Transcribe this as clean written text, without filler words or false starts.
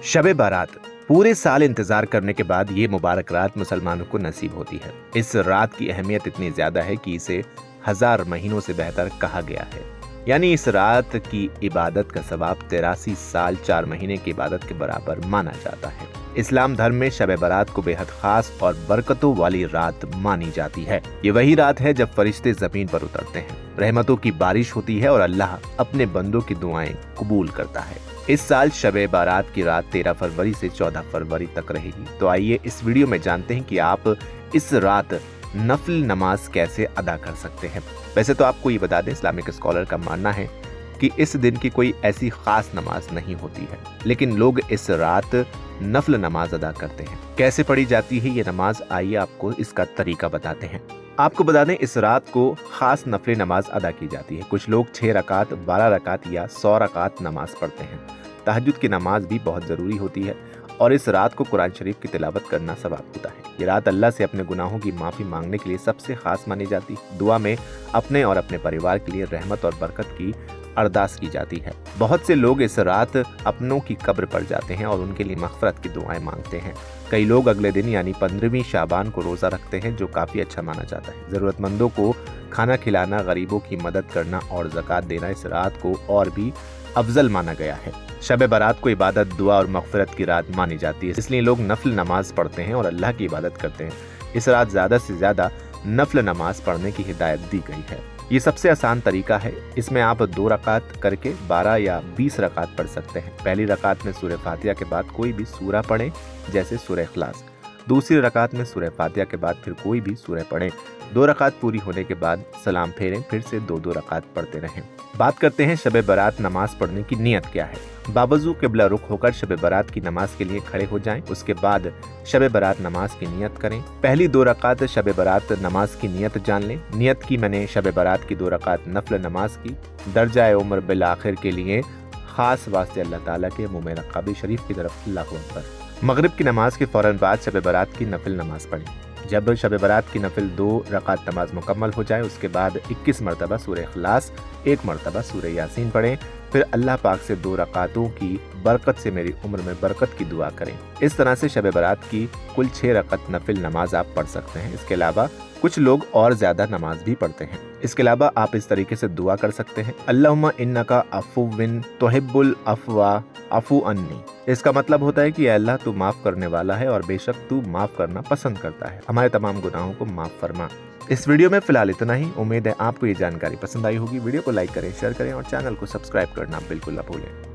शब बारात पूरे साल इंतजार करने के बाद ये मुबारक रात मुसलमानों को नसीब होती है। इस रात की अहमियत इतनी ज्यादा है कि इसे 1000 महीनों से बेहतर कहा गया है। यानी इस रात की इबादत का सवाब 83 साल 4 महीने की इबादत के बराबर माना जाता है। इस्लाम धर्म में शब बारात को बेहद खास और बरकतों वाली रात मानी जाती है। ये वही रात है जब फरिश्ते जमीन पर उतरते हैं, रहमतों की बारिश होती है और अल्लाह अपने बंदों की दुआएं कबूल करता है। इस साल शब बारात की रात 13 फरवरी से 14 फरवरी तक रहेगी। तो आइए इस वीडियो में जानते हैं कि आप इस रात नफल नमाज कैसे अदा कर सकते हैं। वैसे तो आपको ये बता दें, इस्लामिक स्कॉलर का मानना है कि इस दिन की कोई ऐसी खास नमाज नहीं होती है, लेकिन लोग इस रात नफल नमाज अदा करते हैं। कैसे पढ़ी जाती है ये नमाज, आइए आपको इसका तरीका बताते हैं। आपको बता दें, इस रात को खास नफल नमाज अदा की जाती है। कुछ लोग 6 रकात, 12 रकात या 100 रकात नमाज पढ़ते हैं। तहज्जुद की नमाज भी बहुत ज़रूरी होती है और इस रात को कुरान शरीफ की तिलावत करना सवाब होता है। ये रात अल्लाह से अपने गुनाहों की माफ़ी मांगने के लिए सबसे खास मानी जाती है। दुआ में अपने और अपने परिवार के लिए रहमत और बरकत की अरदास की जाती है। बहुत से लोग इस रात अपनों की कब्र पर जाते हैं और उनके लिए मग़फ़िरत की दुआएं मांगते हैं। कई लोग अगले दिन यानी 15वीं शाबान को रोज़ा रखते हैं, जो काफ़ी अच्छा माना जाता है। ज़रूरतमंदों को खाना खिलाना, गरीबों की मदद करना और ज़कात देना इस रात को और भी अफजल माना गया है। शब बारात को इबादत, दुआ और मग़फ़िरत की रात मानी जाती है, इसलिए लोग नफल नमाज पढ़ते हैं और अल्लाह की इबादत करते हैं। इस रात ज़्यादा से ज़्यादा नफल नमाज पढ़ने की हिदायत दी गई है। ये सबसे आसान तरीका है। इसमें आप 2 रकात करके 12 या 20 रकात पढ़ सकते हैं। पहली रकात में सूरह फातिहा के बाद कोई भी सूरा पढ़ें, जैसे सूरह इखलास। दूसरी रकात में सूरह फातिहा के बाद फिर कोई भी सूरह पढ़ें। 2 रकात पूरी होने के बाद सलाम फेरें, फिर से 2-2 रकात पढ़ते रहें। बात करते हैं शब बारात नमाज पढ़ने की नियत क्या है। बावजू क़िबला रुख होकर शब बारात की नमाज के लिए खड़े हो जाएं। उसके बाद शब बारात नमाज की नियत करें। पहली 2 रकात शब बारात नमाज की नियत जान लें। नियत की मैंने शब बारात की 2 रकात नफल नमाज की, दर्जा उम्र बिल आखिर के लिए खास वास्ते अल्लाह ताला के मुँह में रकाबी शरीफ की तरफ अल्लाहु अकबर। मगरिब की नमाज के फौरन बाद शब बारात की नफल नमाज पढ़ें। जब शब बारात की नफल 2 रकात नमाज मुकम्मल हो जाए, उसके बाद 21 मरतबा सूरह इखलास, 1 मरतबा सूरह यासीन पढ़ें। फिर अल्लाह पाक से 2 रकातों की बरकत से मेरी उम्र में बरकत की दुआ करें। इस तरह से शब बारात की कुल 6 रकात नफल नमाज आप पढ़ सकते हैं। इसके अलावा कुछ लोग और ज्यादा नमाज भी पढ़ते हैं। इसके अलावा आप इस तरीके से दुआ कर सकते हैं, अल्लाहुम्मा इन्नका अफ़ुव्विन तुहिब्बुल अफ़्वा अफ़ु अन्नी। इसका मतलब होता है कि अल्लाह तू माफ़ करने वाला है और बेशक तू माफ़ करना पसंद करता है। हमारे तमाम गुनाहों को माफ़ फरमा। इस वीडियो में फिलहाल इतना ही। उम्मीद है आपको ये जानकारी पसंद आई होगी। वीडियो को लाइक करें, शेयर करें और चैनल को सब्सक्राइब करना बिल्कुल न भूलें।